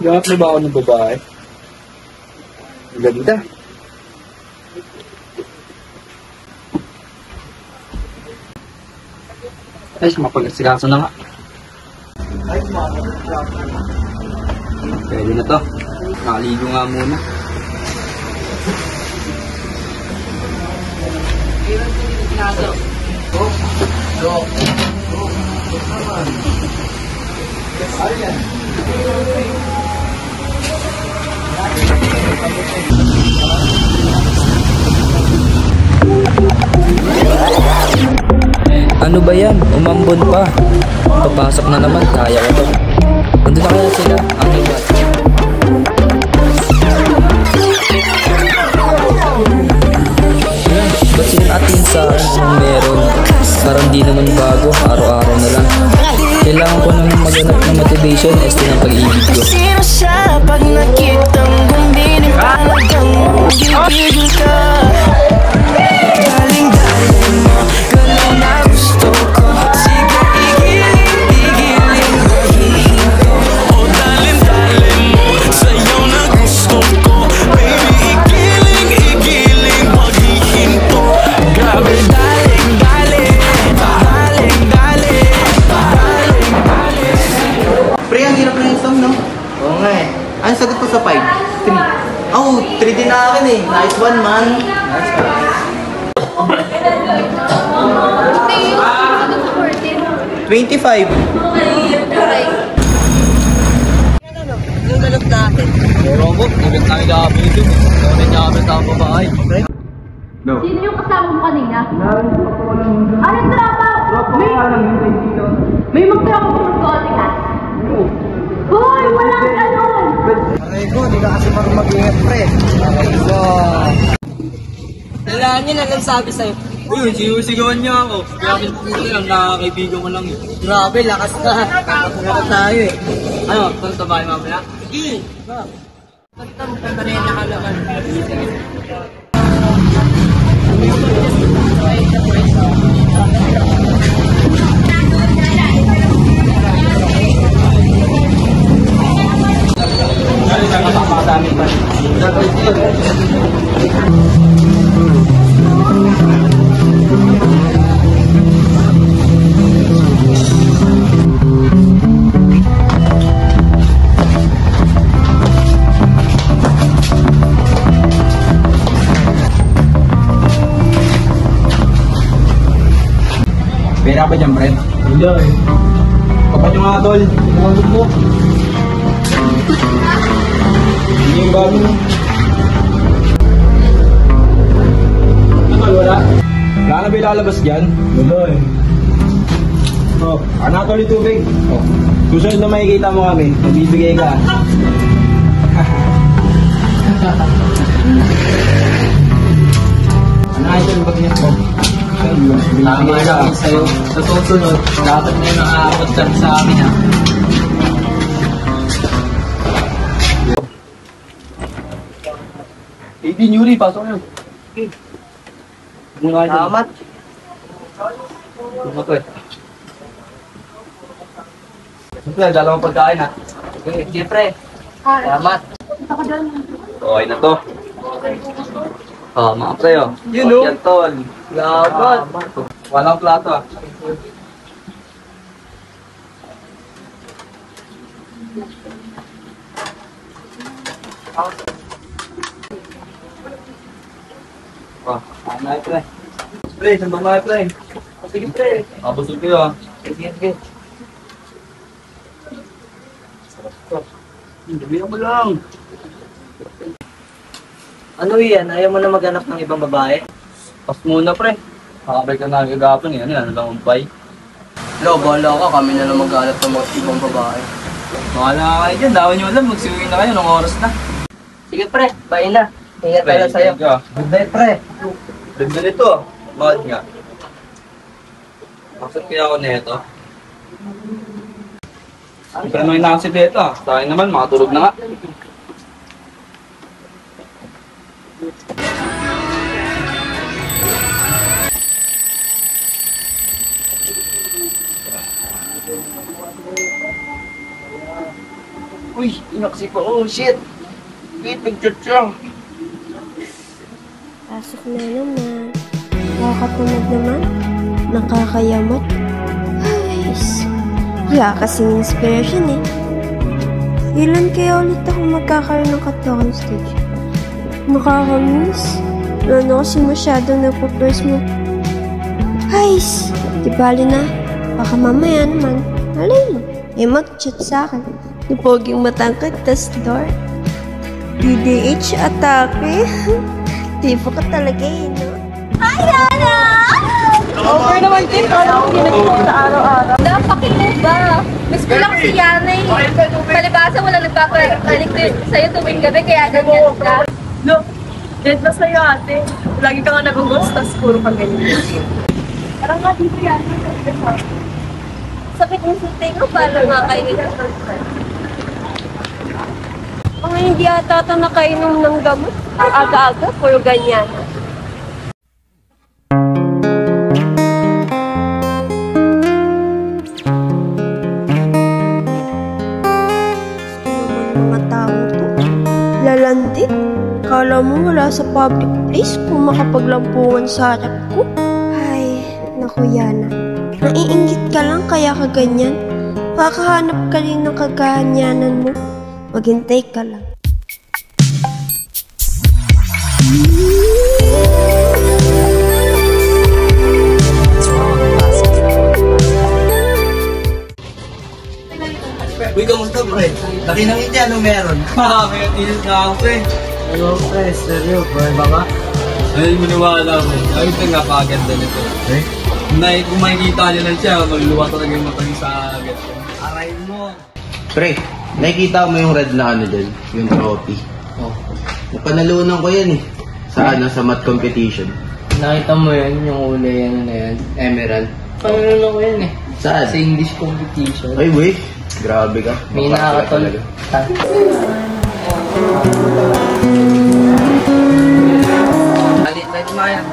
Ganap na ba ako ng babae? Ang ganda. Ay, mapag-asikaso na nga. Pwede na to. Nakaligo nga muna. Ano ba yan? Umambon pa. Papasok na naman. Kaya ko to. Nandun na kaya sila. Ano ba? Ayan. Ba't sila natin sa kung meron? Parang di naman bago. Araw-araw na lang. Kailangan ko nang maghanap ng motivation. Este ng pag-ibig ko. Sino siya pag nakitang gumbinin talagang bibigil ka? Galing-galing mo, gano'n na gusto ko. Sige, igiling, maghihinto. Oh, dalim-dalim mo, sayaw na gusto ko. Baby, igiling, maghihinto. Grabe, daling-daling. Pre, ang hirap ng exam, no? Oo nga eh. Ano sagot ko sa 5? 3. Oh, 3 din na akin eh. Nice one, man. Nice one. 25. Yung nalog natin. Robot, naging tayo gabay dun. Kaya niya kami sa babae. No. Sino yung kasama mo kanina? Anong tropa? May magtropa mo ng konti ka? Hoy, walang ganon! Aray ko, di ka kasi marunong mag-ingat, pre. Aray ko. Kailangan niya na lang sabi sa'yo. Uy, sinusigawan niya ako. Grabe lang, nakakaibigan ko lang eh. Grabe, lakas ka. Kakapulakot tayo eh. Ano, tanto ba yung mamaya? Sige. Pagparena ka naman. Pera ba dyan, Brent? Hindi eh. Kapat yung mga tol. Tumagod mo. Hindi yung bago mo. Ano, wala? Wala na ba ilalabas dyan? Wala eh. Oh, ano tol yung tubig? Oh. Susunod na makikita mo kami, magbibigay ka. Ano ay ito yung pag-ingat mo? Tama namin sa'yo. Sa susunod, dapat na nakaabot ka sa amin ha. Di Yuri, pasok na yun. Salamat. Tumato eh. Siyempre, dalawang pagkain ha. Siyempre. Salamat. Okay na to. Oh, mga pre oh. Yun, oh. Yan tol. Salamat. Walang plato ah. Oh, ano na pre? Pre, saan ba mga pre? Sige pre. Busog kayo ah. Sige. Damihan mo lang. Ano yan? Ayaw mo na maghanap ng ibang babae? Pas muna pre. Kakabay ka na gagapon eh. Ano yan? Ano lang ang pay? Lo, bahala ka. Kami na lang maghanap ng mga ibang babae. Mahala ka kayo dyan. Dawan nyo alam. Magsiuwi na kayo ng oras na. Sige pre, bye na. Ingat Pre, ka lang sa'yo. thank you. Good night pre. Ganda nito. Mahal nga. Bakit kaya ako nito? Siyempre naman inakasip dito ah. Sa akin naman, makatulog na nga. Uy, inaksi pa. Oh, shit. Wait, nag-chat siya. Pasok na naman. Nakakatamad naman. Nakakayamot. Ayos. Wala kasing inspiration eh. Ilan kaya ulit ako magkakaroon ng talking stage? Nakakamiss. Ano kasi masyadong nagpo-first mo. Ayos. Di bali na. Baka mamaya naman. Alay mo. Mag-chat sa akin. Napoging matangkad, tas door. DDH atake. Tipo ka talaga eh, no? Hi, Yana! Okay naman, Tim. Parang ginagawa sa araw-araw. Napakinig ba? Miss ko lang si Yana eh. Palibasa wala nagpapanik sa'yo tuwing gabi kaya ganyan ka. Look, dead na sa'yo ate. Lagi ka nga nag-ghost, tas puro ka ganyan. Parang nga dito yan. Sakit mo sa tingo, paano nga kainin ka? Mga hindi ata ito nakainom ng gamot. Aga-aga, puro ganyan. Mga tao to. Lalandi. Kala mo wala sa public place kung makapaglampungan sa harap ko. Ay, naku Yana. Naiinggit ka lang kaya ka ganyan. Kakahanap ka rin ng kagahanyanan mo. Maghintay ka lang. Uy, kamusta, pre? Laki ng India, anong meron? May tinis na ako, pre. Ano, pre? Seryo, pre? Baka? Ay, maniwala ko. Ay, ito nga paganda nito. Eh? Kung makikita nyo lang siya, magluluwa talaga yung mata niya sa agad. Aray mo. Pre, nakikita mo yung red na ano dun? Yung trophy. Oh. Napanalunan ko yan eh. Sa ano, sa math competition. Nakita mo yan, yung uli yan na yan, Emerald. Panalunan ko yan eh. Saan? Sa English competition. Ay, wait. Grabe ka. May Makakasya nakakatol. talaga. Alit na kumayan.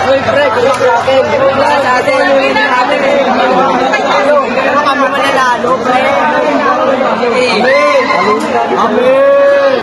Uy, pre, kulak natin. Kulak natin. Kulak natin. Ano kami mananalo, pre? Amen! Amen!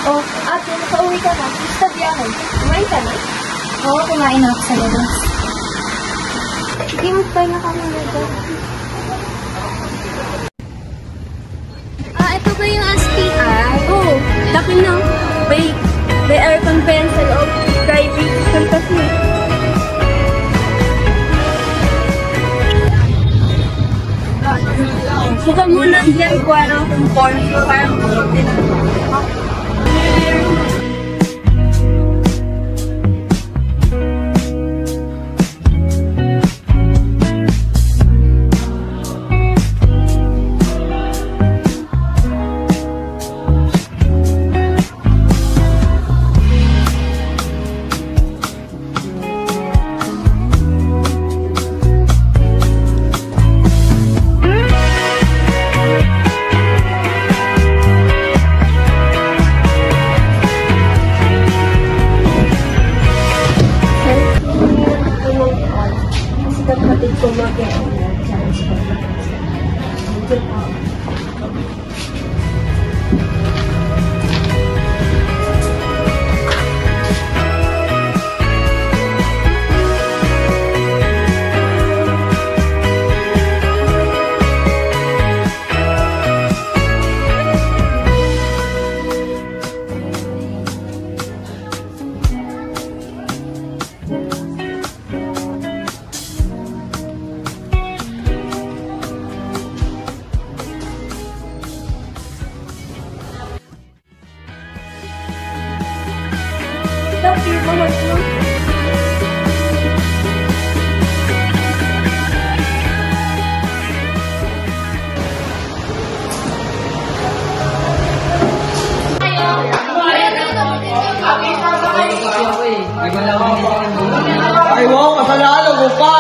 Oh, ate, nakauwi ka na. Gusto biyahe. Kumain ka na? Oo, kumain na ako sa labas. Sige, magpahinga ka muna dyan. Ito ba yung STI? Oo, laki na. May aircon pa yan sa loob. Private kasi. Suka muna dyan kung ano, kung corn, parang kapatid ko Ay, wow, kasalanan ko pa!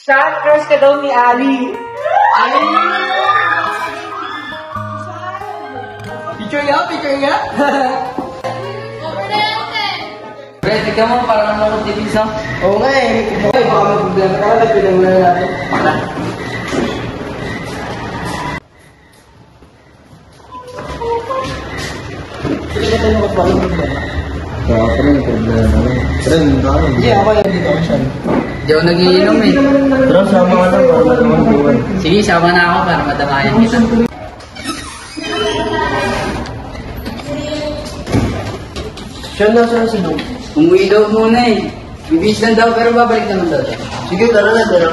Shot crush ka daw ni Ali. Picture ya, picture ya! Pre, tignan mo, parang naman akong tipis, ha? Oo nga eh. Okay, baka may problema ka. Nagpinag muna natin. Sige ka tayo magpapalong problema. Kaya pa rin, problema namin. Pero, Hindi, ako yan dito. Hindi ako nagiinom, eh. Pero sama ka lang para malaman buwan. Sige, sama na ako para madamayan kita. Siya nasa si Dong. Umuwi daw muna, eh. Bibis lang daw, pero babalik naman daw. Sige, tara na, tara.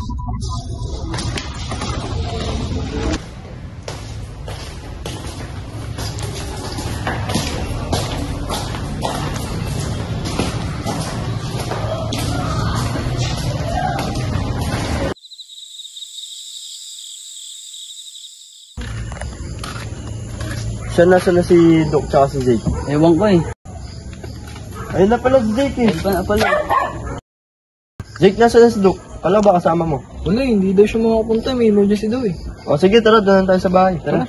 Siya nasa na si Doc tsaka si Jake. Ewan ko, eh. Ayun na pala si Jake eh. Ayun pa na pala. Jake, nasa na si Doc? Kala ba kasama mo? Wala, hindi daw siya makapunta. May emergency daw eh. O sige, tara, doon tayo sa bahay. Tara.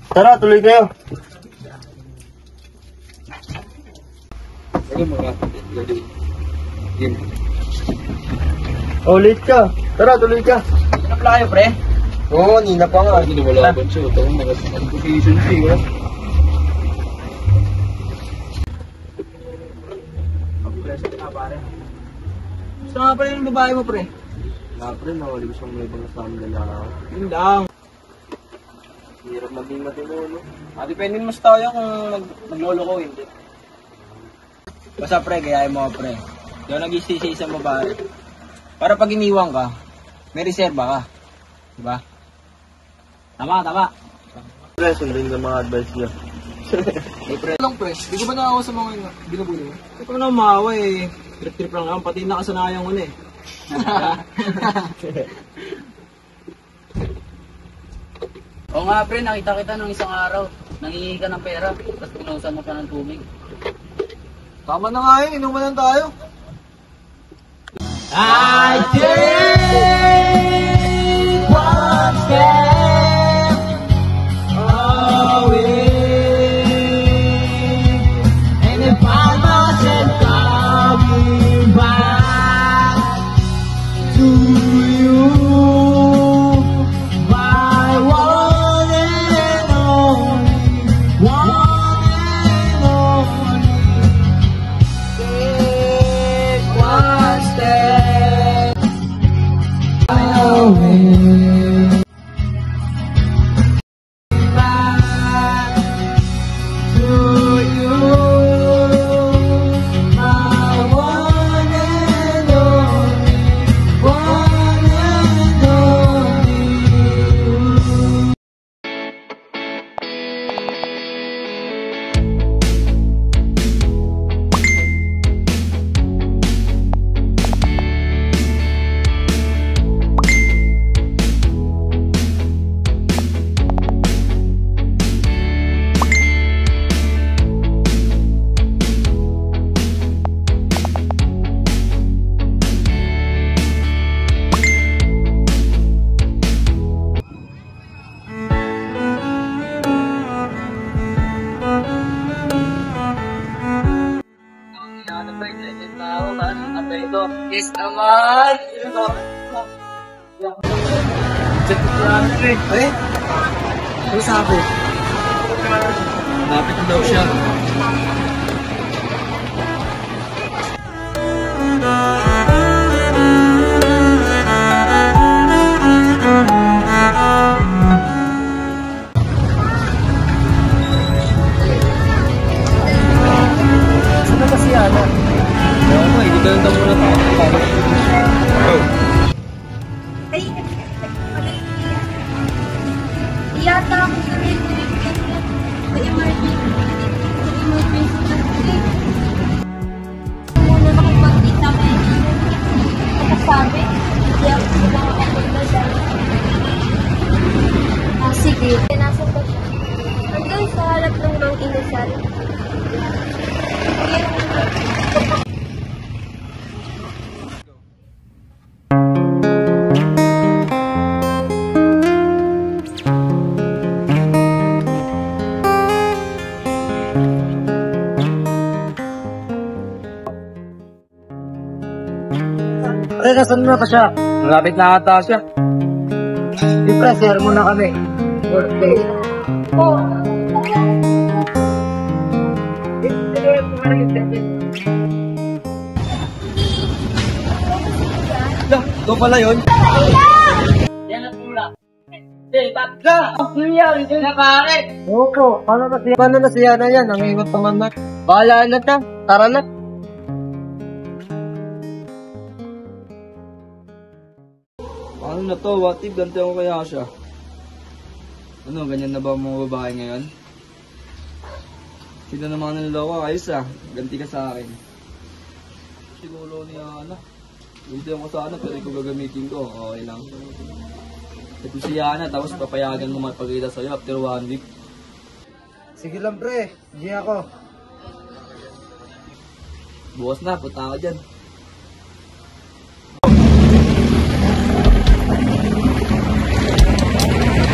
Tara, tuloy kayo. Oh, late ka. Tara, tuloy ka. Ano pala kayo, pre? Oo, nina pa nga. Hindi wala ba siya? Ito ang nag-position siya. Gusto nga pala yung babae mo, pre? Wala, pre, nawali ko siyang may ibang kasama lalaki. Yun lang. Hirap maging matino, no? Depende naman sa tao yan kung maglolo ko hindi. Basta pre, gayahin mo pre. Di ako nag-isisi isang babae. Para pag iniwan ka, may reserba ka. Diba? Tama, tama. Pre, sundin ka mga advice niya. Eh pre, lang pre, di ko ba nakawa sa mga binubuli mo? Hindi ko na maawa eh. Trip-trip lang naman, pati nakasanayan ko na eh. Oo nga, pre, nakita kita nung isang araw. Nangingi ka ng pera, tapos pinusan mo pa ng tubig. Tama na nga yun, inuman lang tayo. I take one step away and I find myself coming back to gawin. Yes naman! Eh? Ano sabi? Lapit na daw siya. Saan na ba si Ana? Ewan ko, hindi ka lang daw muna tawag. Ay, yata ako sa rin. May emergency na kasi. Muna nakipagkita kayo. Nakasabi, hindi ako sila makapunta dahil. Sige. Nasaan ba siya? Hanggang sa harap ng Mang Inasal. Pre, nasan na pa siya? Malapit na ata siya. Di pre, share muna kami. Birthday. Oh. Ito pala yun. Yan ang pula. Tatla! Ang nangyari dyan na pare! Opo, paano na siya na yan? Ang ingot naman na. Bahala na ka. Tara na. Ano na to? What if ganti ako kaya siya? Ano, ganyan na ba ang mga babae ngayon? Sino naman niloko? Ayos ah, ganti ka sa akin. Siguro ni Ana. Hindi ako sa ano, pero kung gagamitin ko, okay lang. Ito si Ana, tapos papayagan mo magpagkita sa'yo after 1 week. Sige lang pre, G ako. Bukas na, punta ka dyan.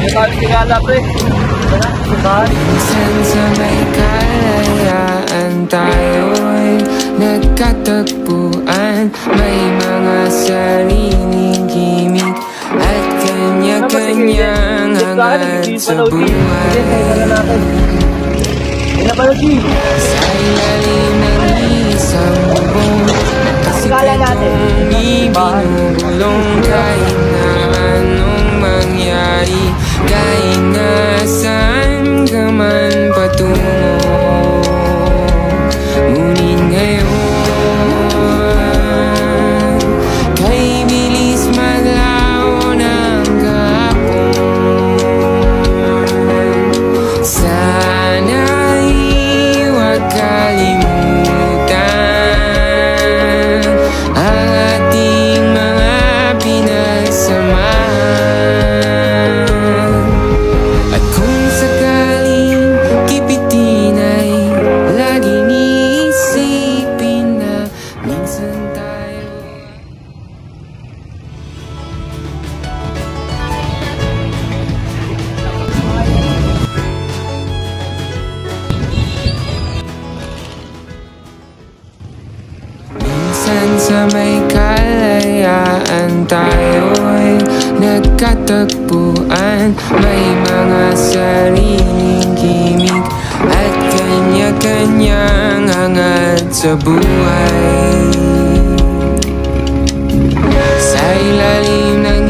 Hindi tayo tingala pre. Minsan sa may kalayaan tayo'y nagkatagpuan. May mga sariling gimmick at kanya-kanyang hangat sa buhay. Sa ilalim ng isang bubong, kasikatong ibinubulong kahit na anong mangyari. Kahit nasaan ka man patungo, ngunit ngayon kay bilis maglaho ng gapon. Sana'y huwag kalimutan ang ating mga pinagsamahan. At kung sakaling kipitin ay laging iisipin na minsan tayo. Minsan sa may kalayaan tayo'y nagkatagpuan. May mga sariling gimmick at kanya-kanyang hangat sa buhay. Sa ilalim ng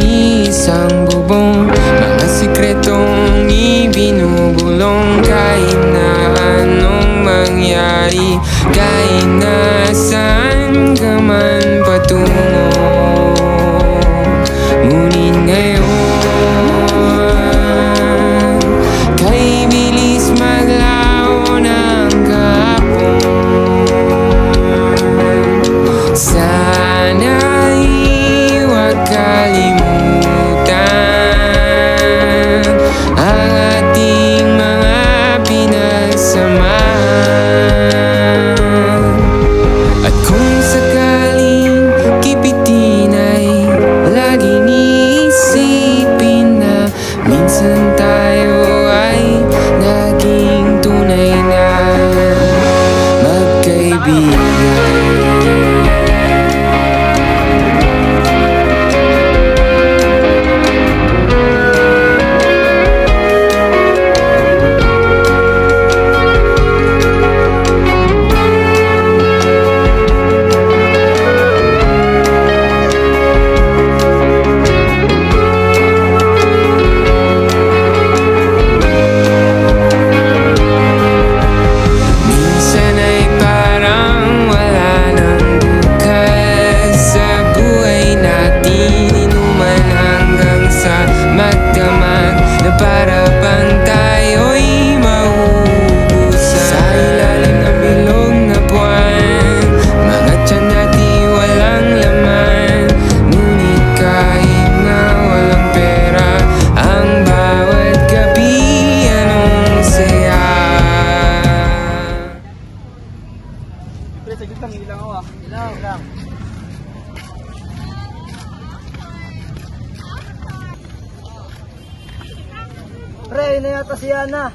Pre, yun na yata si Yana.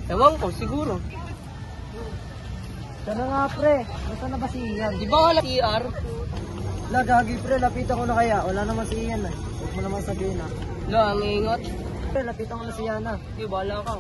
Ewan ko, siguro. Sana nga pre, basta na ba si Ian? Di ba wala CR? Gagi pre, lapitan ko na kaya. Wala naman si Ian eh. Huwag mo naman sabihin ah. Wala, ang ingat. Pre, lapitan ko na si Yana. Di, bahala ka.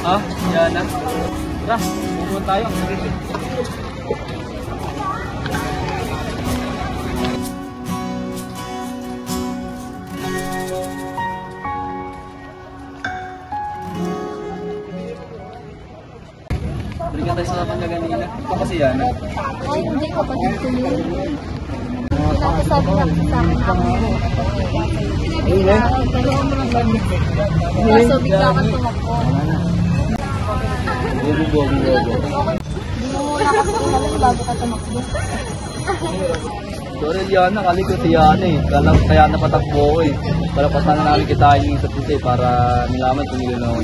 Ah, Yana. Tara, pupunta tayo. Balikan tayo sa Panggaganina. Ito kasi Yana. Ay, hindi ko pa dito yun. Sinasabi na sa akin ako. Ganoon mo ng gamit. Kaso bigla ka tumakbo. Bobo. Hindi mo muna kasi tumalang bago ka tumakbo. Sorry Yana, kali ko si Yana eh. Kaya napatakbo ko eh. Para pasangan namin kita yung isa't isa eh. Para nilaman tumigil niya ako.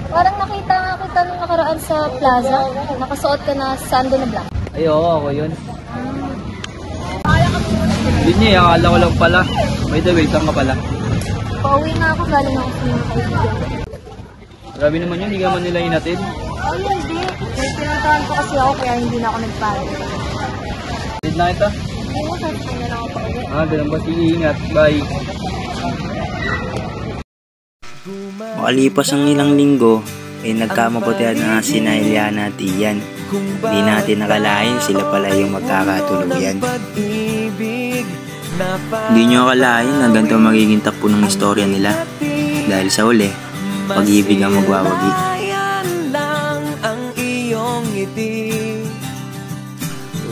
Parang nakita nga kita nung nakaraan sa plaza. Nakasuot ka na sando na black. Ay, oo, ako yun. Hindi niya, akala ko lang pala. By the way, saan ka pala? Pauwi nga ako, galing ako sa mga kaibigan. Grabe naman yun, hindi ka man nila inatid. Oh, hindi. May pinuntahan ko kasi ako kaya hindi na ako nagpahal. Atid na kita? Oo, sabi ko na lang ako pauwi. Ganun ba? Sige, ingat. Bye. Makalipas ang ilang linggo, ay nagkamabutihan na si Eliana at Ian. Hindi natin nakalain sila pala yung magkakatuluyan. Hindi nyo akalain na ganito magiging takbo ng istorya nila. Dahil sa uli, pag-ibig ang magwawagi.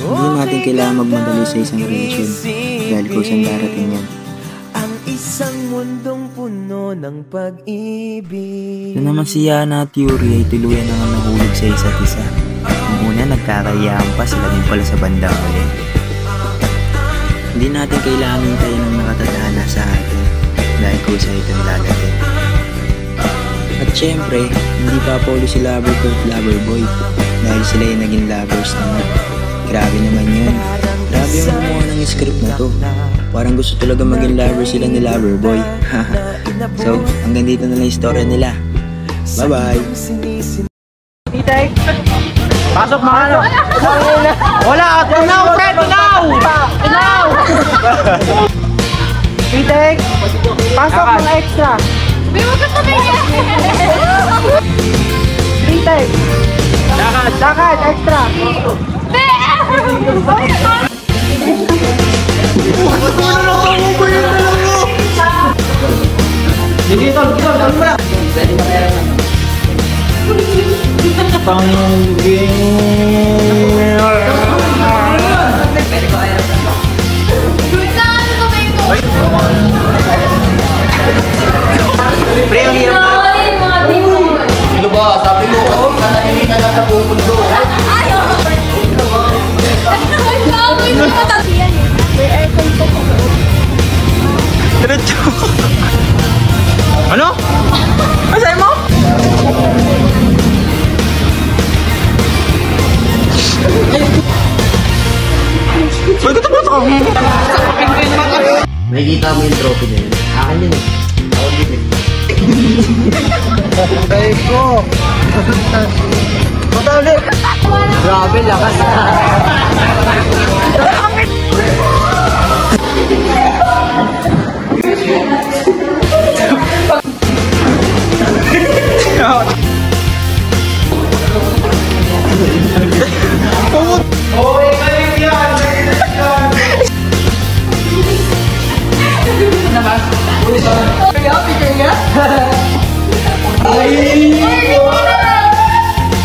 Hindi natin kailangan magmadali sa isang relasyon dahil kusang darating yan. Isang mundong puno ng pag-ibig. Na naman si Yana at Yuri ay tuluyan na nga nahulog sa isa't isa. Ang una nagkakayaan pa, sila din pala sa bandang huli. Hindi natin kailangan hintayin ng nakatadhana sa atin dahil kusa itong dadating. At syempre, hindi pa paulo si Loverboy at Loverboy dahil sila ay naging lovers naman. Grabe naman yun. Grabe yung gumawa ng script na to. Parang gusto talaga maging lover sila ni Loverboy. So, hanggang dito na lang yung story nila. Bye-bye! Pasok mga ano? Wala! Tunaw! Fred! Tunaw! Tunaw! Pitek! Pasok mga extra! Biwag ka tumingin! Pitek! Dakad! Extra! Dito! Dali mo lang! Pre, ang hirap na. Ano ba? Sabi mo, kasi nanahimik ka na sa pupundo. Ano? Ano sa'yo mo? Nakikita mo yung trophy na yun. Akin yun eh. Ako din eh. Ay ko! Bata ulit! Grabe, lakas na!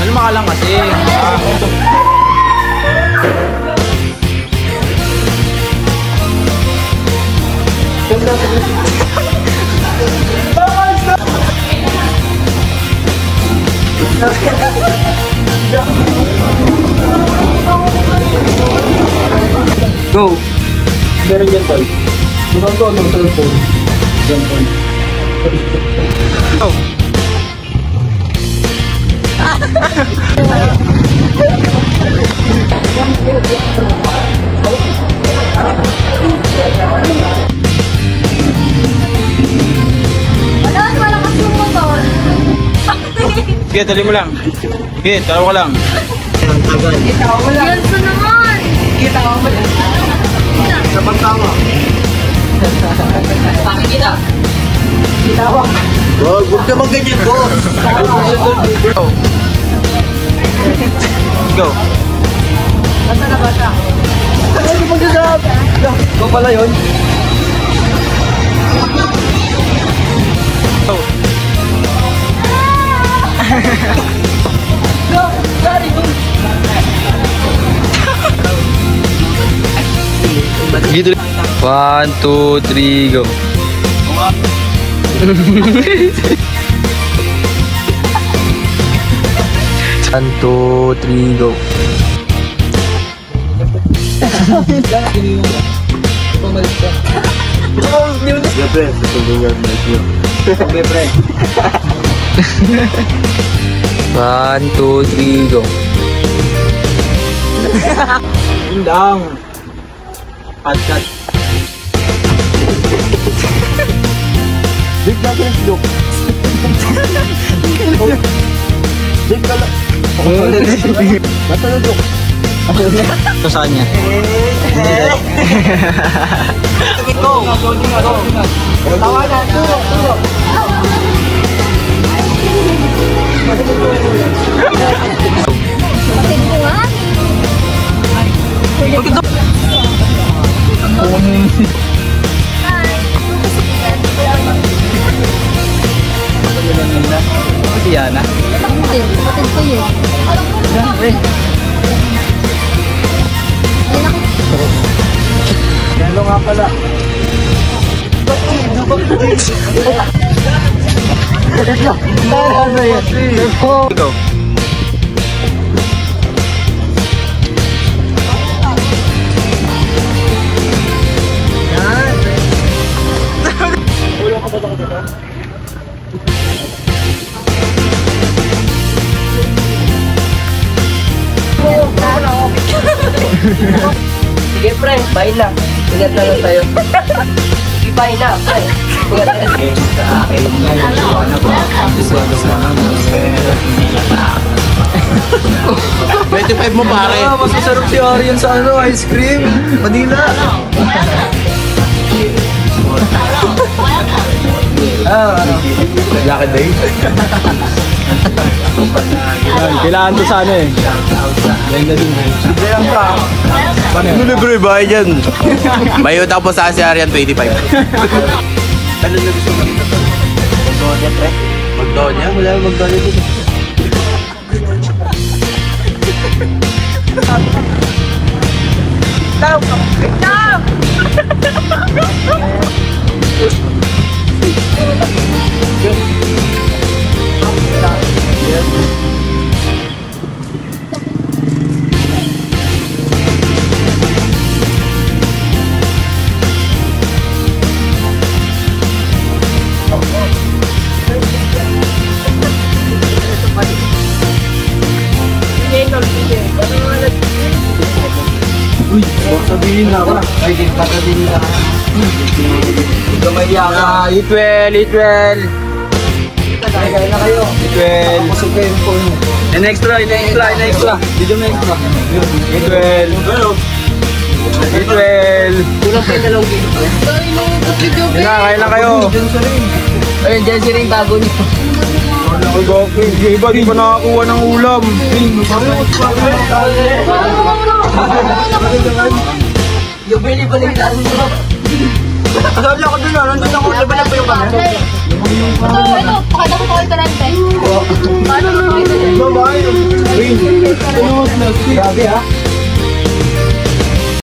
Ano makalang kasi? Go! Meron yan, Tol. Meron to, ng cellphone. Yan, Tol. Go! Malakas yung motor. Sige, dali mo lang. Sige, taraw ka lang. Ganso naman. Sabang tama. Pakikita. Huwag ka mag-ganyan, boss. Go. Go. Go pala yun. Go. Gitu. 1, 2, 3, go. One, two, three, go. Sige, pre. Susunod nga nyo. Sige, pre. 1, 2, 3, go. Indang. Cut. Big natin ang silok. Big ka lang. Nasa na joke? Ito saan niya? Go! Tawa na! Tulog! Si Yana. Kapatid ko yun. Yelo nga pala. Go. Sige, pre. Bye na. Ingat na lang tayo. Sige, bye na, pre. Ingat na lang. Sa akin, ano ba? 25 mo pare. Mas masarap si Arian sa ice cream. Manila. Jacket day. Kailangan to sana eh. Ano libre ba yan? May utang po sa si Arian 25. Ano na gusto mo dito? Magdonya, pre. Magdonya? Wala magdonya dito. Sabihin na ako. Ay, di pa sabihin na. Gamay yaka. Eat well, eat well. Kaya na kayo. Eat well. Ako sa phone. In extra. Video na extra. Eat well. Eat well. Kulang kayo dalawang kilo. Kain na kayo. Ayun, dyan si Ring bago niyo. Ay, okay. Yung iba, di pa nakakuha ng ulam. Yung bili pa lang tayo mo. Sabi ako dun, nandun ako. Laban na pa yung kami. Ito, pakita ko kayo tarante. Paano mo? Bye-bye. Grabe ha.